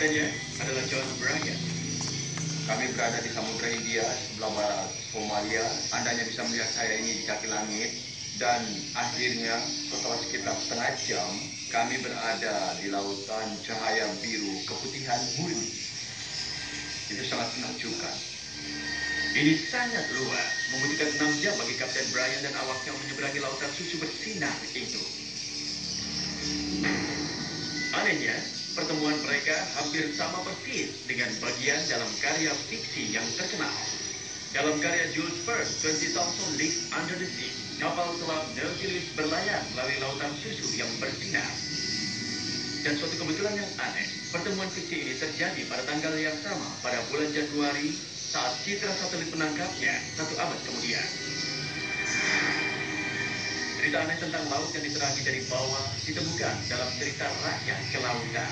Kaptennya adalah John Bryan. Kami berada di Samudra Hindia, sebelah barat Somalia. Anda hanya bisa melihat saya ini di kaki langit. Dan akhirnya, setelah sekitar setengah jam, kami berada di lautan cahaya biru keputihan murni. Itu sangat menakjubkan. Ini sangat luas, membutuhkan 6 jam bagi Kapten Bryan dan awaknya menyeberangi lautan susu bersinar itu. Anehnya, pertemuan mereka hampir sama persis dengan bagian dalam karya fiksi yang terkenal. Dalam karya Jules Verne, 20,000 Leagues Under the Sea, kapal selam Nautilus berlayar melalui lautan susu yang bersinar. Dan suatu kebetulan yang aneh, pertemuan fiksi ini terjadi pada tanggal yang sama pada bulan Januari saat citra satelit menangkapnya 1 abad kemudian. Cerita aneh tentang laut yang diterangi dari bawah ditemukan dalam cerita rakyat kelautan.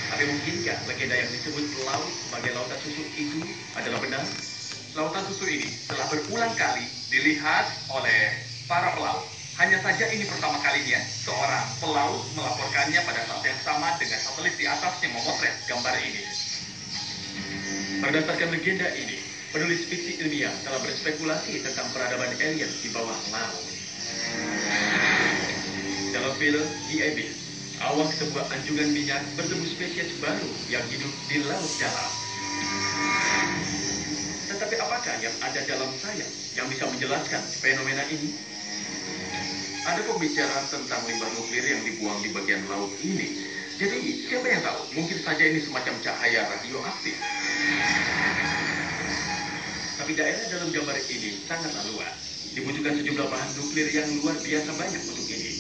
Tapi mungkinkah legenda yang disebut laut sebagai lautan susu itu adalah benar? Lautan susu ini telah berulang kali dilihat oleh para pelaut. Hanya saja ini pertama kalinya seorang pelaut melaporkannya pada saat yang sama dengan satelit di atasnya memotret gambar ini. Berdasarkan legenda ini, penulis fiksi ilmiah telah berspekulasi tentang peradaban alien di bawah laut. Dalam film The Abyss, awak sebuah anjungan minyak bertemu spesies baru yang hidup di laut dalam. Tetapi apakah yang ada dalam sayap yang bisa menjelaskan fenomena ini? Ada pembicaraan tentang limbah nuklir yang dibuang di bagian laut ini. Jadi siapa yang tahu? Mungkin saja ini semacam cahaya radioaktif. Tapi daerah dalam gambar ini sangatlah luas. Dibutuhkan sejumlah bahan nuklir yang luar biasa banyak untuk ini.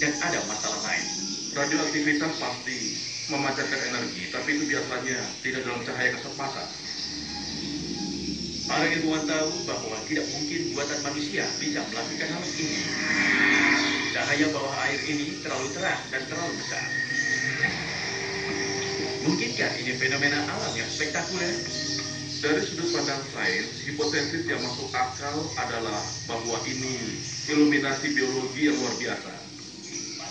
Dan ada masalah lain. Radioaktivitas pasti memancarkan energi, tapi itu biasanya tidak dalam cahaya kasat mata. Para ilmuwan tahu bahwa tidak mungkin buatan manusia bisa melakukan hal ini. Cahaya bawah air ini terlalu terang dan terlalu besar. Mungkinkah ini fenomena alam yang spektakuler? Dari sudut pandang sains, hipotesis yang masuk akal adalah bahwa ini iluminasi biologi yang luar biasa.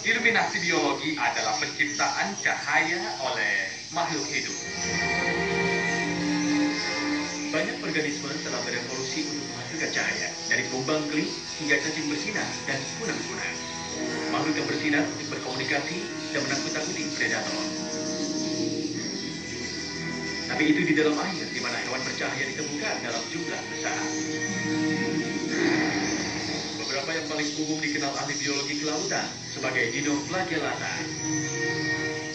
Iluminasi biologi adalah penciptaan cahaya oleh makhluk hidup. Banyak organisme telah berevolusi untuk menghasilkan cahaya, dari kumbang kelis hingga cacing bersinar dan kunang-kunang. Makhluk yang bersinar untuk berkomunikasi dan menakut-nakuti predator. Tapi itu di dalam air, di mana hewan bercahaya ditemukan dalam jumlah besar. Beberapa yang paling umum dikenal ahli biologi kelautan sebagai Dinoflagellata.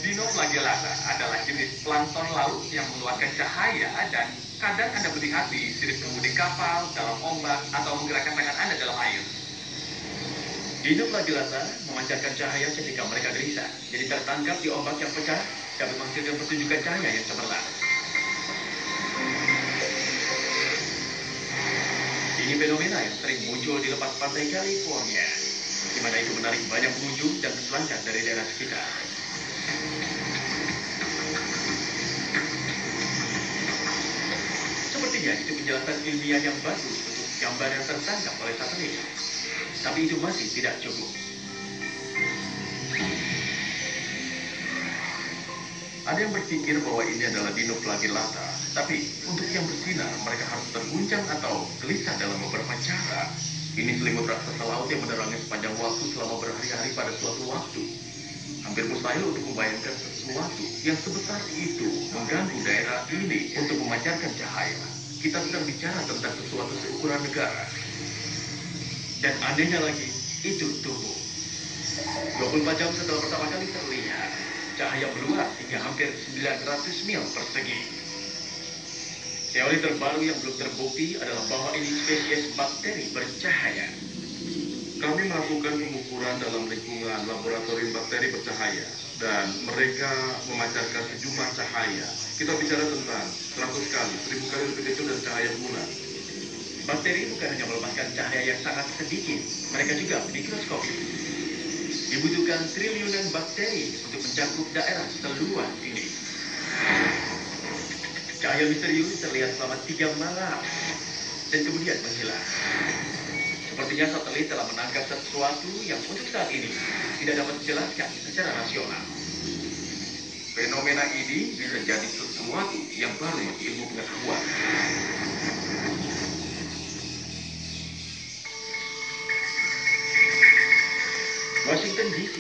Dinoflagellata adalah jenis plankton laut yang mengeluarkan cahaya dan kadang Anda melihat di sirip kemudi kapal, dalam ombak, atau menggerakkan tangan Anda dalam air. Dinoflagellata memancarkan cahaya ketika mereka gelisah, jadi tertangkap di ombak yang pecah dapat menghasilkan pertunjukan cahaya yang cemerlang. Ini fenomena yang sering muncul di lepas pantai California, di mana itu menarik banyak pengunjung dan peselancar dari daerah sekitar. Sepertinya itu penjelasan ilmiah yang bagus untuk gambar yang tertangkap oleh satelit. Tapi itu masih tidak cukup. Ada yang berpikir bahwa ini adalah Dinoflagellata, tapi untuk yang bersinar, mereka harus terguncang atau gelisah dalam beberapa cara. Ini selimut raksasa laut yang menerangi sepanjang waktu selama berhari-hari pada suatu waktu. Hampir mustahil untuk membayangkan sesuatu yang sebesar itu mengganggu daerah ini untuk memancarkan cahaya. Kita sedang bicara tentang sesuatu seukuran negara. Dan anehnya lagi, itu tubuh. 24 jam setelah pertama kali terlihat, cahaya meluas hingga hampir 900 mil persegi. Teori terbaru yang belum terbukti adalah bahwa ini spesies bakteri bercahaya. Kami melakukan pengukuran dalam lingkungan laboratorium bakteri bercahaya dan mereka memancarkan sejumlah cahaya. Kita bicara tentang 100 kali, 1000 kali lebih kecil dari cahaya bulan. Bakteri bukan hanya melepaskan cahaya yang sangat sedikit, mereka juga mikroskopis. Dibutuhkan triliunan bakteri untuk mencakup daerah seluas ini. Cahaya misterius terlihat selama 3 malam dan kemudian menghilang. Sepertinya satelit telah menangkap sesuatu yang untuk saat ini tidak dapat dijelaskan secara rasional. Fenomena ini bisa jadi sesuatu yang baru bagi ilmu pengetahuan. Washington DC,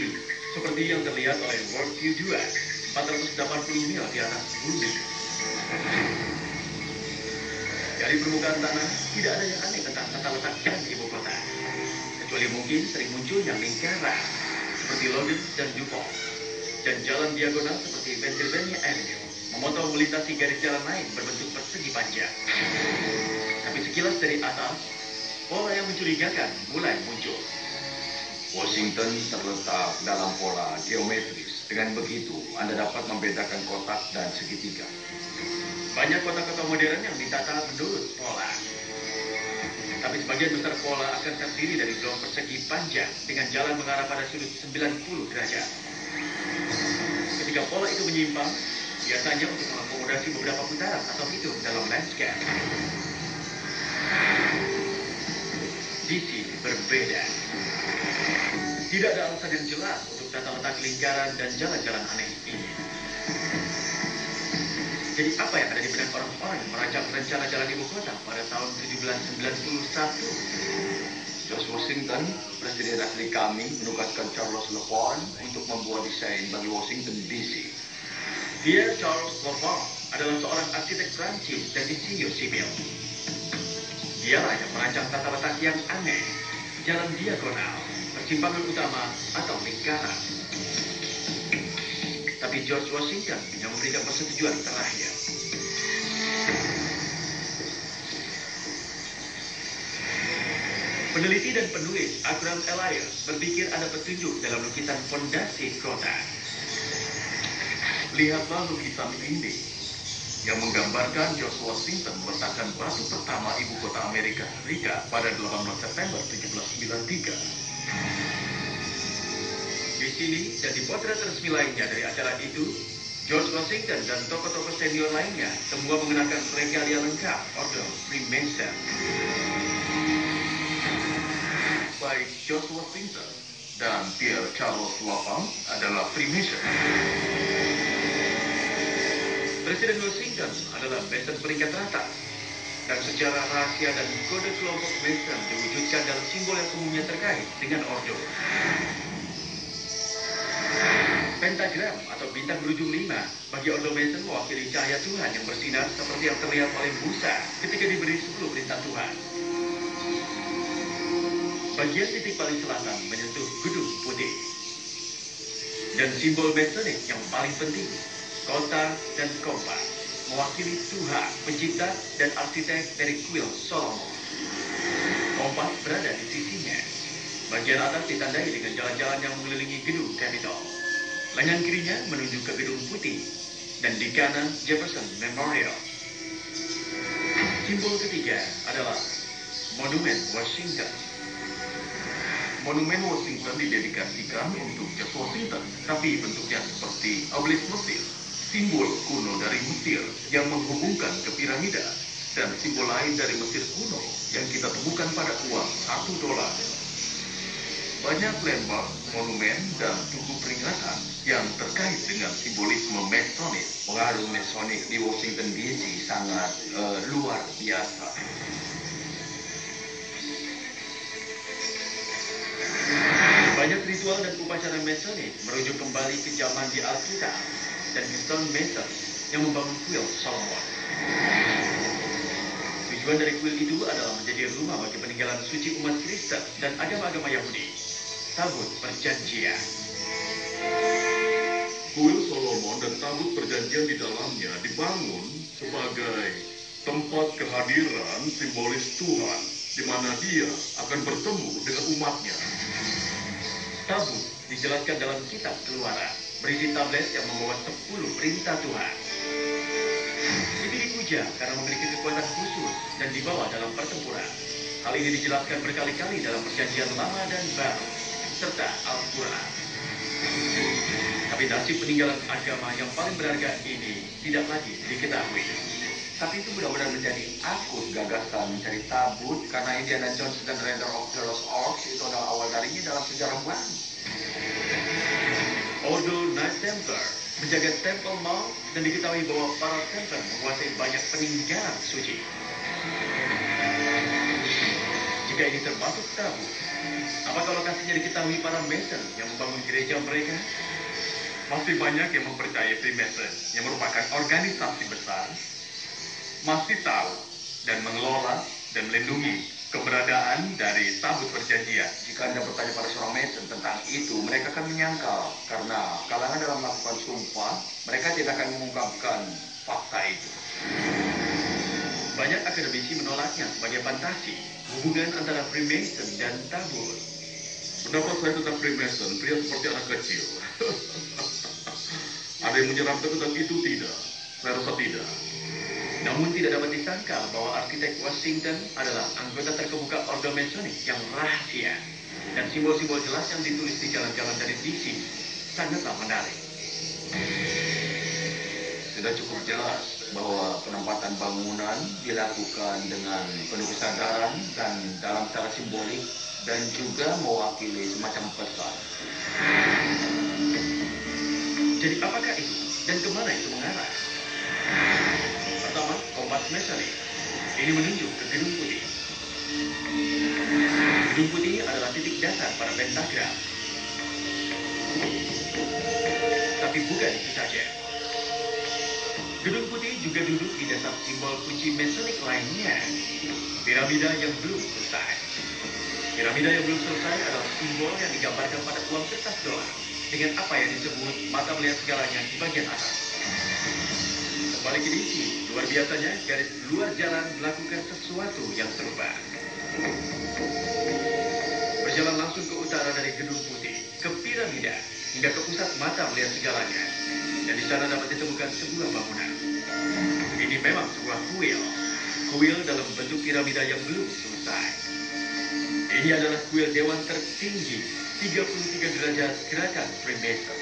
seperti yang terlihat oleh World View 2, 480 mil di atas bumi. Dari permukaan tanah, tidak ada yang aneh tentang tata letak jalan ibu kota. Kecuali mungkin sering munculnya lingkaran, seperti Logan dan DuPont. Dan jalan diagonal seperti Pennsylvania Avenue, memotong melintasi garis jalan lain berbentuk persegi panjang. Tapi sekilas dari atas, pola yang mencurigakan mulai muncul. Washington terletak dalam pola geometris. Dengan begitu, Anda dapat membedakan kotak dan segitiga. Banyak kota-kota modern yang ditata menurut pola. Tapi sebagian besar pola akan terdiri dari blok persegi panjang dengan jalan mengarah pada sudut 90 derajat. Ketika pola itu menyimpang, biasanya untuk mengakomodasi beberapa putaran atau hidup dalam landscape. DC berbeda. Tidak ada alasan yang jelas untuk tata letak lingkaran dan jalan-jalan aneh ini. Jadi apa yang ada di benak orang-orang yang merancang rencana jalan ibu kota pada tahun 1791? George Washington, presiden asli kami, menugaskan Charles LaFont untuk membuat desain bagi Washington DC. Pierre Charles LaFont adalah seorang arsitek Prancis dan insinyur sipil. Dialah yang merancang tata letak yang aneh, jalan diagonal, persimpangan utama, atau lingkaran. Tapi George Washington yang memberikan persetujuan terakhir. Peneliti dan penulis Abraham Elias berpikir ada petunjuk dalam lukisan fondasi kota. Lihatlah lukisan ini yang menggambarkan George Washington meletakkan batu pertama ibu kota Amerika Serikat pada 18 September 1793. Di sini dan di potret resmi lainnya dari acara itu, George Washington dan tokoh-tokoh senior lainnya semua mengenakan regalia lengkap Order Freemason. Baik George Washington dan Pierre Charles LaFont adalah Freemason. Presiden Washington adalah Mason peringkat teratas. Dan secara rahasia dan kode kelompok Mason diwujudkan dalam simbol yang umumnya terkait dengan ordo. Pentagram atau bintang berujung 5 bagi ordo Mason mewakili cahaya Tuhan yang bersinar seperti yang terlihat oleh Musa ketika diberi 10 perintah Tuhan. Bagian titik paling selatan menyentuh gedung putih. Dan simbol Masonik yang paling penting, kotak dan kompas, mewakili Tuhan, pencipta dan arsitek dari kuil Solomon. Kompas berada di sisinya. Bagian atas ditandai dengan jalan-jalan yang mengelilingi gedung Capitol. Lengan kirinya menunjuk ke gedung putih, dan di kanan Jefferson Memorial. Simbol ketiga adalah Monumen Washington. Monumen Washington didedikasikan untuk George Washington, tapi bentuknya seperti obelisk Mesir, simbol kuno dari Mesir yang menghubungkan ke piramida, dan simbol lain dari Mesir kuno yang kita temukan pada uang $1. Banyak landmark, monumen, dan tugu peringatan yang terkait dengan simbolisme Masonik. Pengaruh Masonik di Washington DC sangat luar biasa. Banyak ritual dan upacara Masonik merujuk kembali ke zaman di Alkitab dan ke Stone Mason yang membangun kuil Solomon. Tujuan dari kuil itu adalah menjadi rumah bagi peninggalan suci umat Kristen dan agama-agama Yahudi. Tabut Perjanjian. Kuil Solomon dan tabut perjanjian di dalamnya dibangun sebagai tempat kehadiran simbolis Tuhan, di mana Dia akan bertemu dengan umatnya. Tabut dijelaskan dalam kitab Keluaran, berisi tablet yang membawa 10 perintah Tuhan. Itu dipuja karena memiliki kekuatan khusus dan dibawa dalam pertempuran. Hal ini dijelaskan berkali-kali dalam perjanjian lama dan baru, serta Al-Quran. Tapi nasib peninggalan agama yang paling berharga ini tidak lagi diketahui. Tapi itu benar-benar menjadi akut gagasan mencari tabut karena Indiana Jones dan Raiders of the Lost Ark itu adalah awal darinya dalam sejarah baru. Ordo Knight Templar menjaga Temple Mount, dan diketahui bahwa para Templar menguasai banyak peninggalan suci. Jika ini termasuk tabu, apakah lokasinya diketahui para Mason yang membangun gereja mereka? Masih banyak yang mempercayai Freemason yang merupakan organisasi besar, masih tahu dan mengelola dan melindungi keberadaan dari tabut perjanjian. Jika Anda bertanya pada seorang Mason tentang itu, mereka akan menyangkal. Karena kalangan dalam melakukan sumpah, mereka tidak akan mengungkapkan fakta itu. Banyak akademisi menolaknya sebagai fantasi, hubungan antara Freemason dan tabut. Pendapat saya tentang Freemason, pria seperti anak kecil. Ada yang menyeramkan tentang itu tidak? Saya rasa tidak. Namun tidak dapat disangkal bahwa arsitek Washington adalah anggota terkemuka Ordo Masonic yang rahasia. Dan simbol-simbol jelas yang ditulis di jalan-jalan dari DC sangatlah menarik. Sudah cukup jelas bahwa penempatan bangunan dilakukan dengan penuh kesadaran dan dalam cara simbolik dan juga mewakili semacam pesan. Jadi apakah itu? Dan kemana itu mengarah? Pertama, kompas Masonic. Ini menunjuk ke Gedung Putih. Gedung Putih adalah titik dasar para pentagram. Tapi bukan itu saja. Gedung Putih juga duduk di dasar simbol kunci Masonic lainnya, piramida yang belum selesai. Piramida yang belum selesai adalah simbol yang digambarkan pada uang kertas dolar dengan apa yang disebut mata melihat segalanya di bagian atas. Kembali ke DC, luar biasanya garis luar jalan melakukan sesuatu yang serupa. Berjalan langsung ke utara dari Gedung Putih, ke piramida, hingga ke pusat mata melihat segalanya. Dan di sana dapat ditemukan sebuah bangunan. Ini memang sebuah kuil. Kuil dalam bentuk piramida yang belum selesai. Ini adalah kuil dewan tertinggi, 33 derajat gerakan Freemason.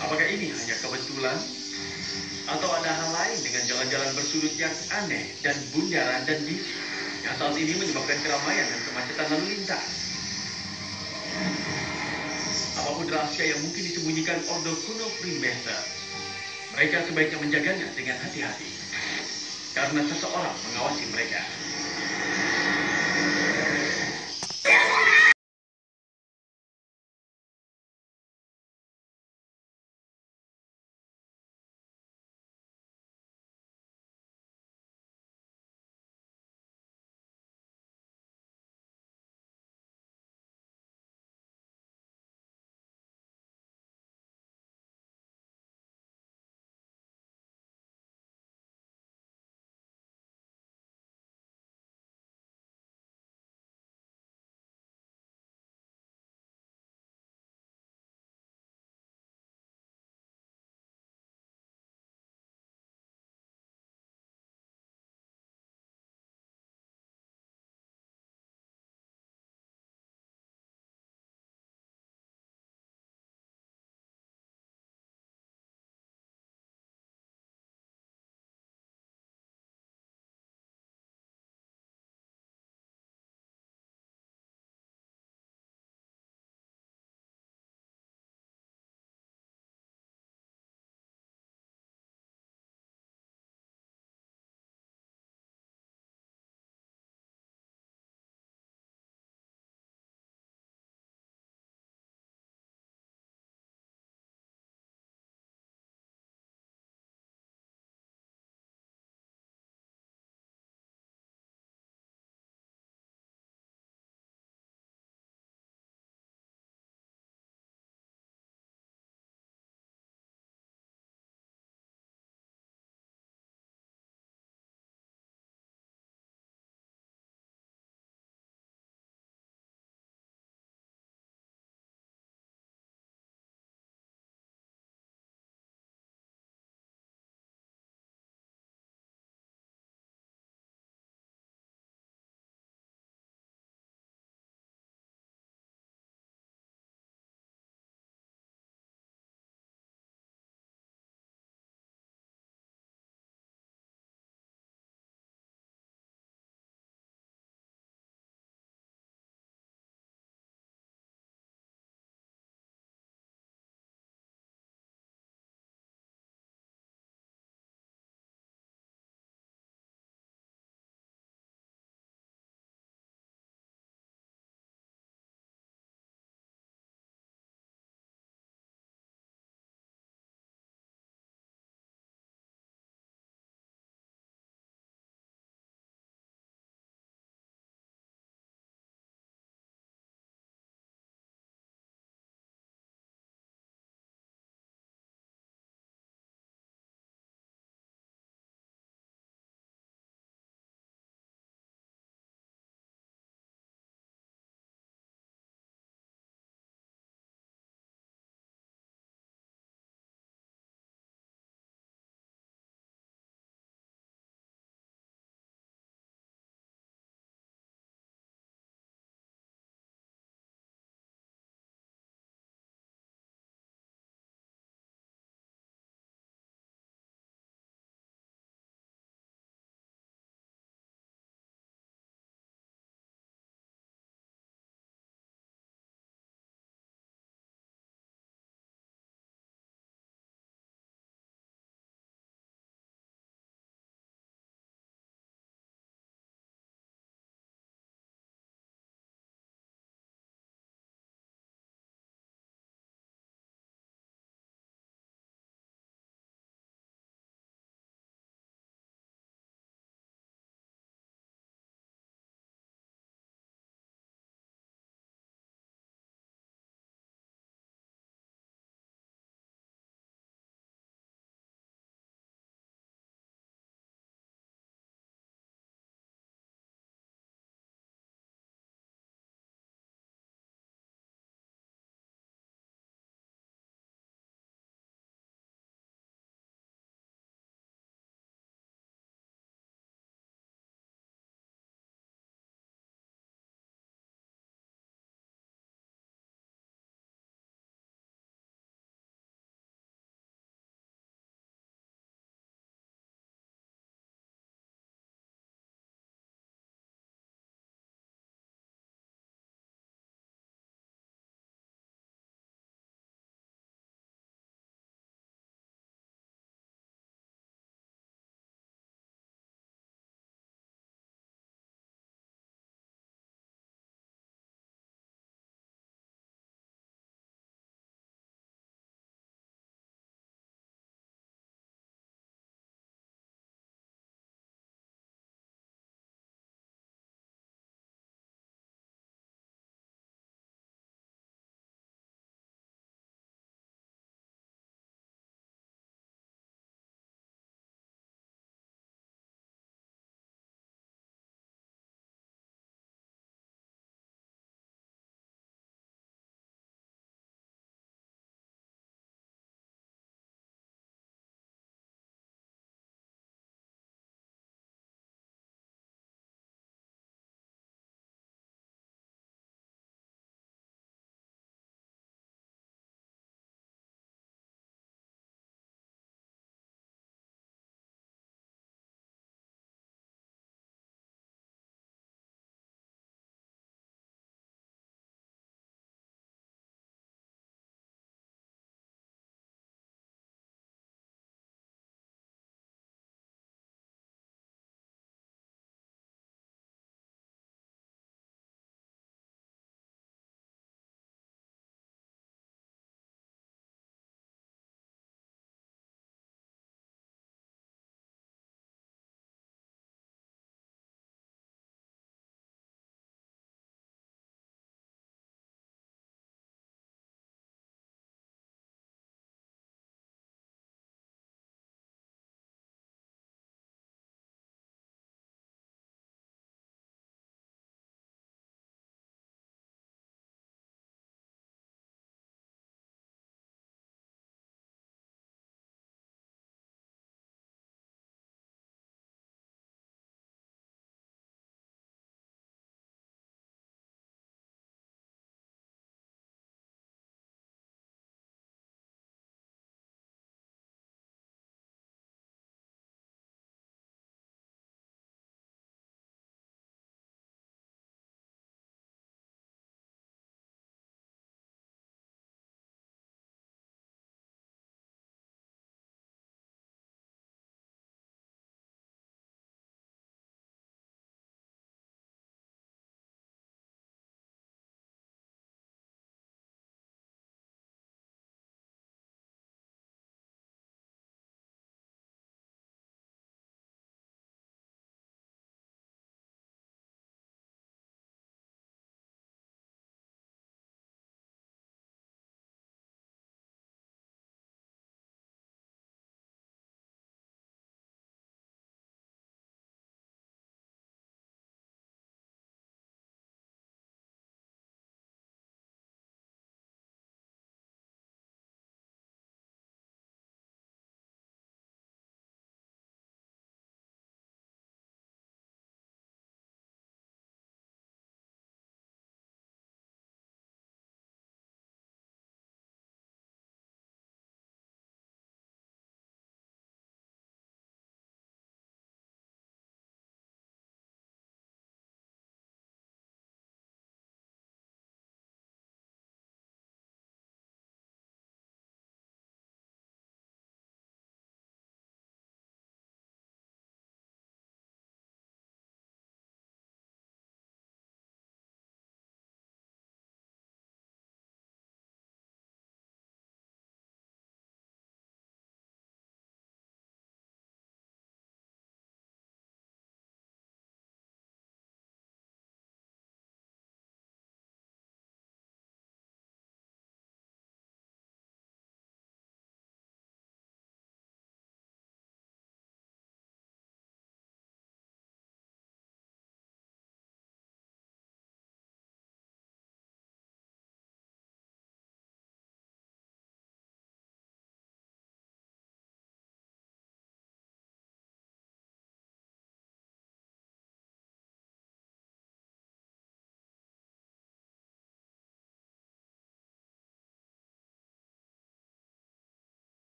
Apakah ini hanya kebetulan? Atau ada hal lain dengan jalan-jalan bersudut yang aneh dan bundaran dan bising yang saat ini menyebabkan keramaian dan kemacetan lalu lintas? Apapun rahasia yang mungkin disembunyikan Ordo kuno Freemason, mereka sebaiknya menjaganya dengan hati-hati. Karena seseorang mengawasi mereka.